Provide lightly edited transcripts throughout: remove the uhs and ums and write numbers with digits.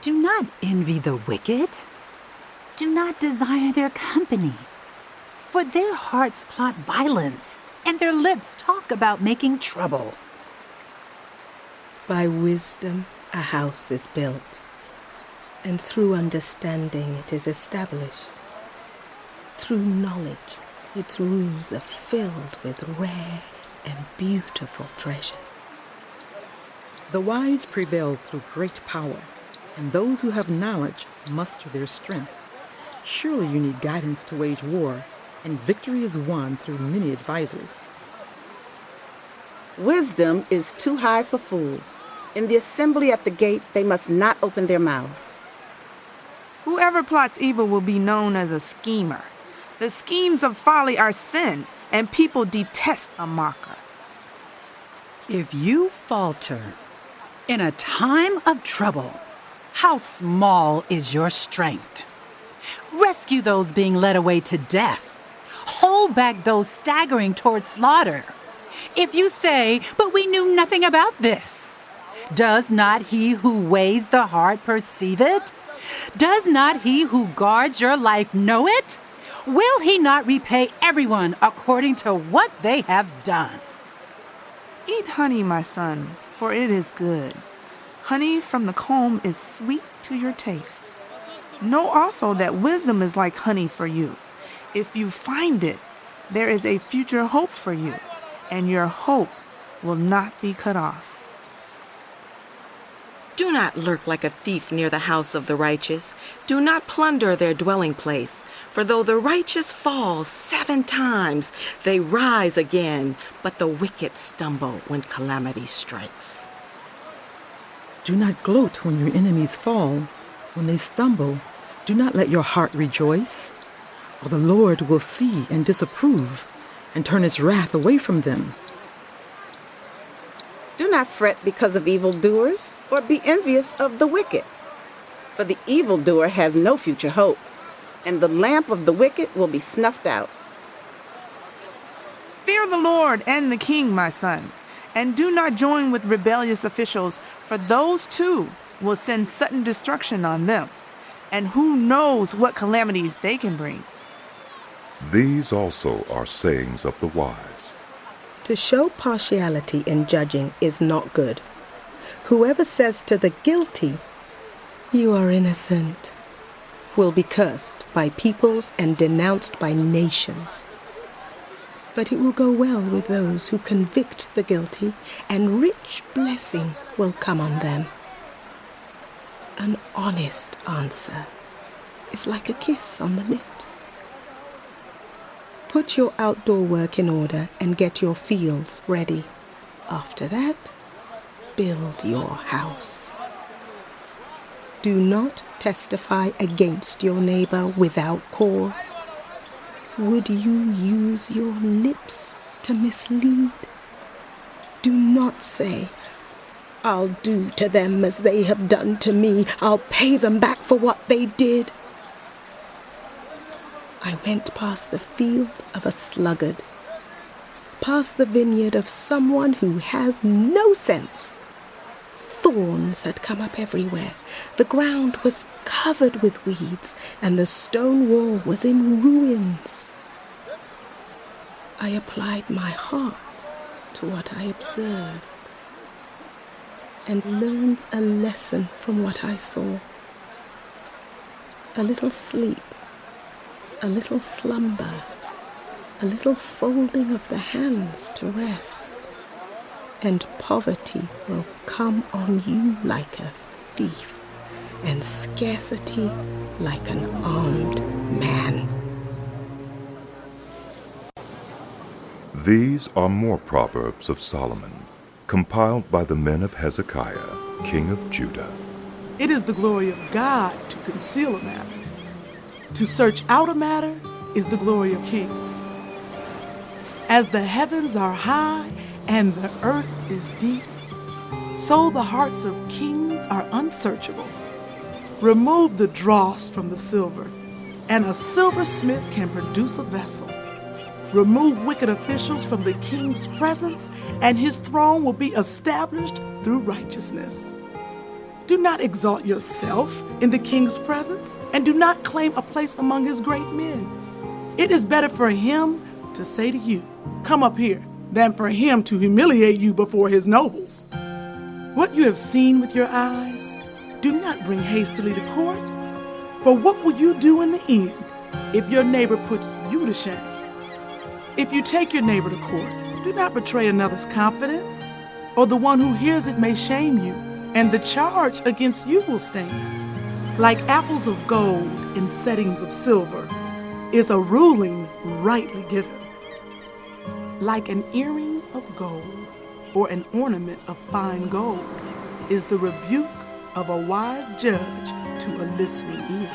Do not envy the wicked. Do not desire their company. For their hearts plot violence, and their lips talk about making trouble. By wisdom a house is built, and through understanding it is established. Through knowledge its rooms are filled with rare and beautiful treasures. The wise prevail through great power, and those who have knowledge muster their strength. Surely you need guidance to wage war, and victory is won through many advisors. Wisdom is too high for fools. In the assembly at the gate, they must not open their mouths. Whoever plots evil will be known as a schemer. The schemes of folly are sin, and people detest a mocker. If you falter in a time of trouble, how small is your strength? Rescue those being led away to death. Hold back those staggering toward slaughter. If you say, "But we knew nothing about this," does not he who weighs the heart perceive it? Does not he who guards your life know it? Will he not repay everyone according to what they have done? Eat honey, my son, for it is good. Honey from the comb is sweet to your taste. Know also that wisdom is like honey for you. If you find it, there is a future hope for you, and your hope will not be cut off. Do not lurk like a thief near the house of the righteous. Do not plunder their dwelling place. For though the righteous fall 7 times, they rise again, but the wicked stumble when calamity strikes. Do not gloat when your enemies fall. When they stumble, do not let your heart rejoice. For the Lord will see and disapprove, and turn his wrath away from them. Do not fret because of evildoers, or be envious of the wicked. For the evildoer has no future hope, and the lamp of the wicked will be snuffed out. Fear the Lord and the king, my son, and do not join with rebellious officials, for those too will send sudden destruction on them, and who knows what calamities they can bring. These also are sayings of the wise. To show partiality in judging is not good. Whoever says to the guilty, "You are innocent," will be cursed by peoples and denounced by nations. But it will go well with those who convict the guilty, and rich blessing will come on them. An honest answer is like a kiss on the lips. Put your outdoor work in order and get your fields ready. After that, build your house. Do not testify against your neighbor without cause. Would you use your lips to mislead? Do not say, "I'll do to them as they have done to me. I'll pay them back for what they did." I went past the field of a sluggard, past the vineyard of someone who has no sense. Thorns had come up everywhere. The ground was covered with weeds, and the stone wall was in ruins. I applied my heart to what I observed, and learned a lesson from what I saw. A little sleep, a little slumber, a little folding of the hands to rest, and poverty will come on you like a thief, and scarcity like an armed man. These are more Proverbs of Solomon, compiled by the men of Hezekiah, king of Judah. It is the glory of God to conceal a matter. To search out a matter is the glory of kings. As the heavens are high and the earth is deep, so the hearts of kings are unsearchable. Remove the dross from the silver, and a silversmith can produce a vessel. Remove wicked officials from the king's presence, and his throne will be established through righteousness. Do not exalt yourself in the king's presence, and do not claim a place among his great men. It is better for him to say to you, "Come up here," than for him to humiliate you before his nobles. What you have seen with your eyes, do not bring hastily to court. For what will you do in the end if your neighbor puts you to shame? If you take your neighbor to court, do not betray another's confidence, or the one who hears it may shame you, and the charge against you will stand. Like apples of gold in settings of silver is a ruling rightly given. Like an earring of gold or an ornament of fine gold is the rebuke of a wise judge to a listening ear.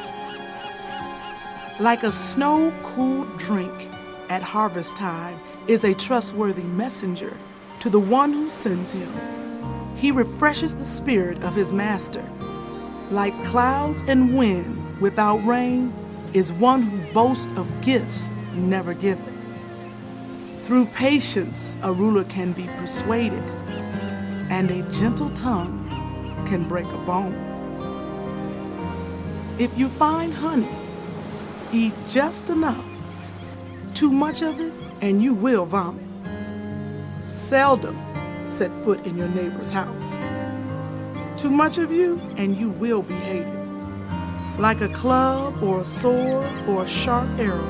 Like a snow-cooled drink at harvest time is a trustworthy messenger to the one who sends him. He refreshes the spirit of his master. Like clouds and wind without rain is one who boasts of gifts never given. Through patience, a ruler can be persuaded, and a gentle tongue can break a bone. If you find honey, eat just enough. Too much of it, and you will vomit. Seldom set foot in your neighbor's house. Too much of you, and you will be hated. Like a club or a sword or a sharp arrow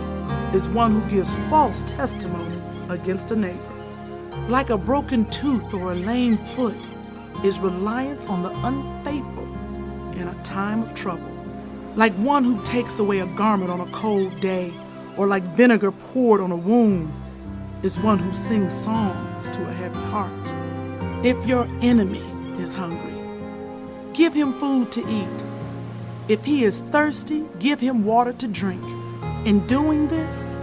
is one who gives false testimony against a neighbor. Like a broken tooth or a lame foot is reliance on the unfaithful in a time of trouble. Like one who takes away a garment on a cold day, or like vinegar poured on a wound, is one who sings songs to a heavy heart. If your enemy is hungry, give him food to eat. If he is thirsty, give him water to drink. In doing this,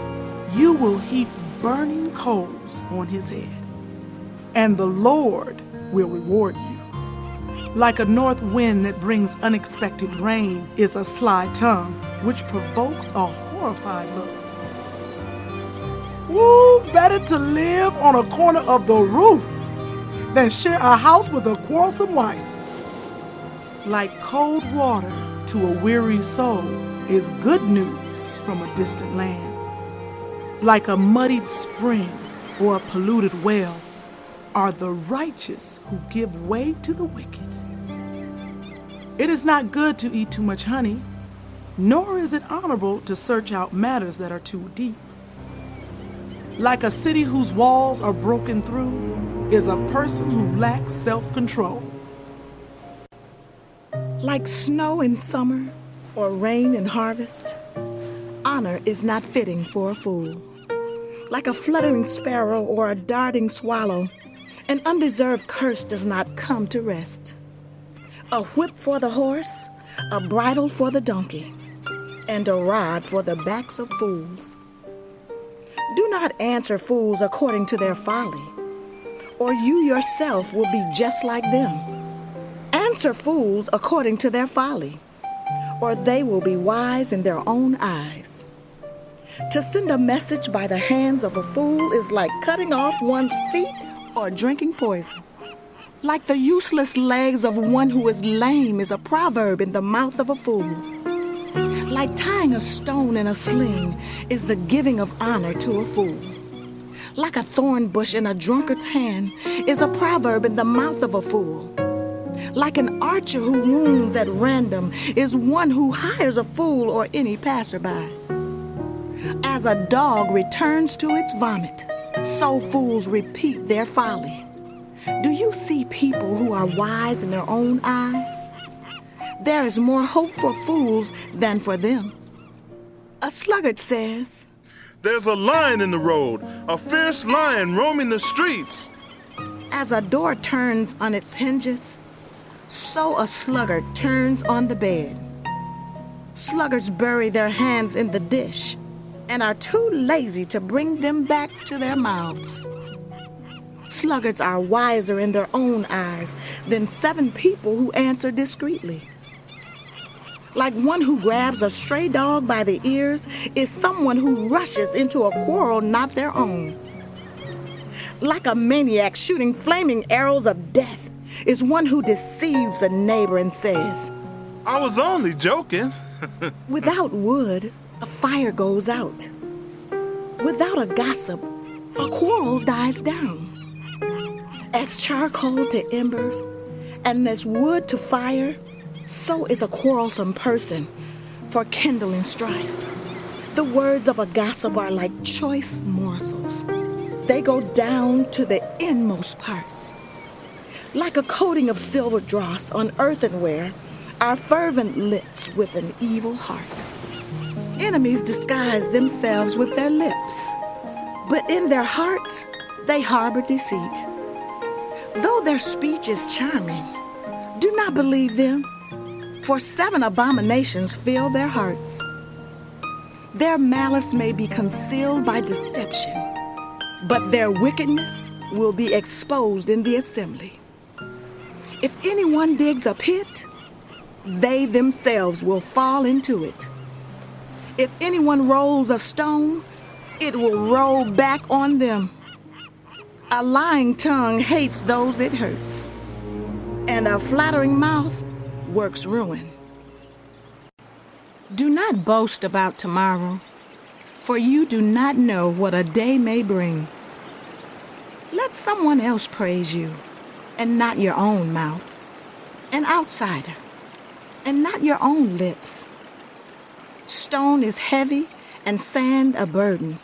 you will heap burning coals on his head, and the Lord will reward you. Like a north wind that brings unexpected rain is a sly tongue, which provokes a horrified look. Woo, better to live on a corner of the roof than share a house with a quarrelsome wife. Like cold water to a weary soul is good news from a distant land. Like a muddied spring or a polluted well are the righteous who give way to the wicked. It is not good to eat too much honey, nor is it honorable to search out matters that are too deep. Like a city whose walls are broken through is a person who lacks self-control. Like snow in summer or rain in harvest, honor is not fitting for a fool. Like a fluttering sparrow or a darting swallow, an undeserved curse does not come to rest. A whip for the horse, a bridle for the donkey, and a rod for the backs of fools. Do not answer fools according to their folly, or you yourself will be just like them. Answer fools according to their folly, or they will be wise in their own eyes. To send a message by the hands of a fool is like cutting off one's feet or drinking poison. Like the useless legs of one who is lame is a proverb in the mouth of a fool. Like tying a stone in a sling is the giving of honor to a fool. Like a thorn bush in a drunkard's hand is a proverb in the mouth of a fool. Like an archer who wounds at random is one who hires a fool or any passerby. As a dog returns to its vomit, so fools repeat their folly. Do you see people who are wise in their own eyes? There is more hope for fools than for them. A sluggard says, "There's a lion in the road, a fierce lion roaming the streets." As a door turns on its hinges, so a sluggard turns on the bed. Sluggards bury their hands in the dish and are too lazy to bring them back to their mouths. Sluggards are wiser in their own eyes than 7 people who answer discreetly. Like one who grabs a stray dog by the ears is someone who rushes into a quarrel not their own. Like a maniac shooting flaming arrows of death is one who deceives a neighbor and says, I was only joking. without wood, a fire goes out. Without a gossip, a quarrel dies down. As charcoal to embers, and as wood to fire, so is a quarrelsome person for kindling strife. The words of a gossip are like choice morsels. They go down to the inmost parts. Like a coating of silver dross on earthenware, are fervent lips with an evil heart. Enemies disguise themselves with their lips, but in their hearts they harbor deceit. Though their speech is charming, do not believe them, for 7 abominations fill their hearts. Their malice may be concealed by deception, but their wickedness will be exposed in the assembly. If anyone digs a pit, they themselves will fall into it. If anyone rolls a stone, it will roll back on them. A lying tongue hates those it hurts, and a flattering mouth works ruin. Do not boast about tomorrow, for you do not know what a day may bring. Let someone else praise you, and not your own mouth, an outsider, and not your own lips. Stone is heavy and sand a burden,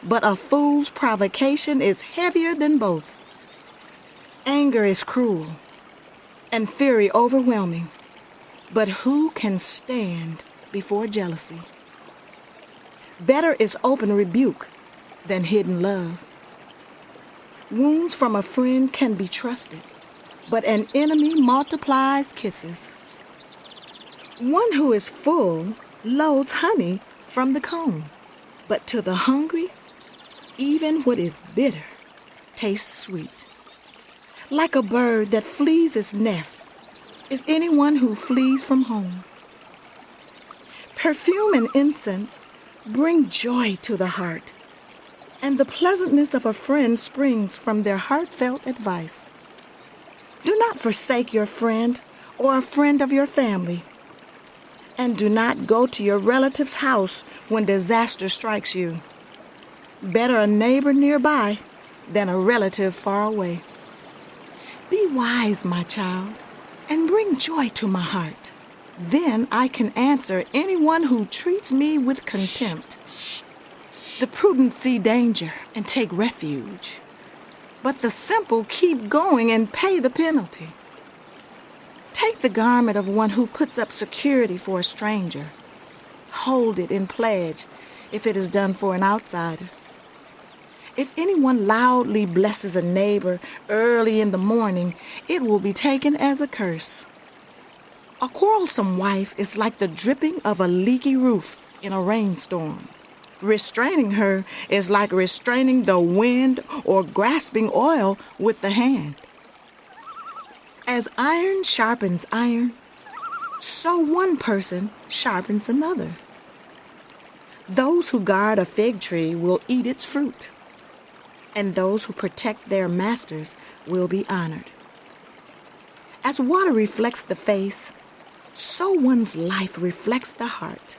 but a fool's provocation is heavier than both. Anger is cruel, and fury overwhelming, but who can stand before jealousy? Better is open rebuke than hidden love. Wounds from a friend can be trusted, but an enemy multiplies kisses. One who is full loads honey from the comb, but to the hungry, even what is bitter tastes sweet. Like a bird that flees its nest is anyone who flees from home. Perfume and incense bring joy to the heart, and the pleasantness of a friend springs from their heartfelt advice. Do not forsake your friend or a friend of your family, and do not go to your relative's house when disaster strikes you. Better a neighbor nearby than a relative far away. Be wise, my child, and bring joy to my heart. Then I can answer anyone who treats me with contempt. The prudent see danger and take refuge, but the simple keep going and pay the penalty. Take the garment of one who puts up security for a stranger. Hold it in pledge if it is done for an outsider. If anyone loudly blesses a neighbor early in the morning, it will be taken as a curse. A quarrelsome wife is like the dripping of a leaky roof in a rainstorm. Restraining her is like restraining the wind or grasping oil with the hand. As iron sharpens iron, so one person sharpens another. Those who guard a fig tree will eat its fruit, and those who protect their masters will be honored. As water reflects the face, so one's life reflects the heart.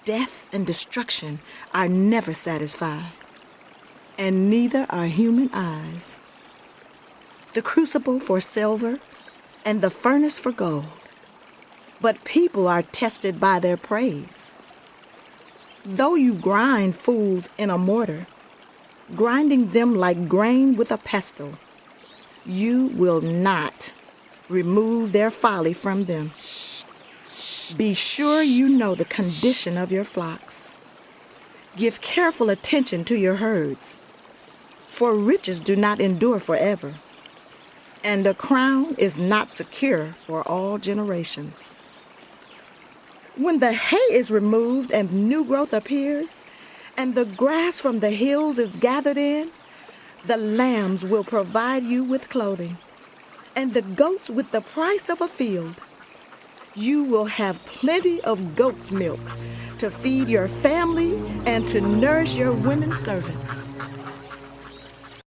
Death and destruction are never satisfied, and neither are human eyes. The crucible for silver and the furnace for gold, but people are tested by their praise. Though you grind fools in a mortar, grinding them like grain with a pestle, you will not remove their folly from them. Be sure you know the condition of your flocks. Give careful attention to your herds, for riches do not endure forever, and a crown is not secure for all generations. When the hay is removed and new growth appears, and the grass from the hills is gathered in, the lambs will provide you with clothing, and the goats with the price of a field. You will have plenty of goat's milk to feed your family and to nourish your women servants.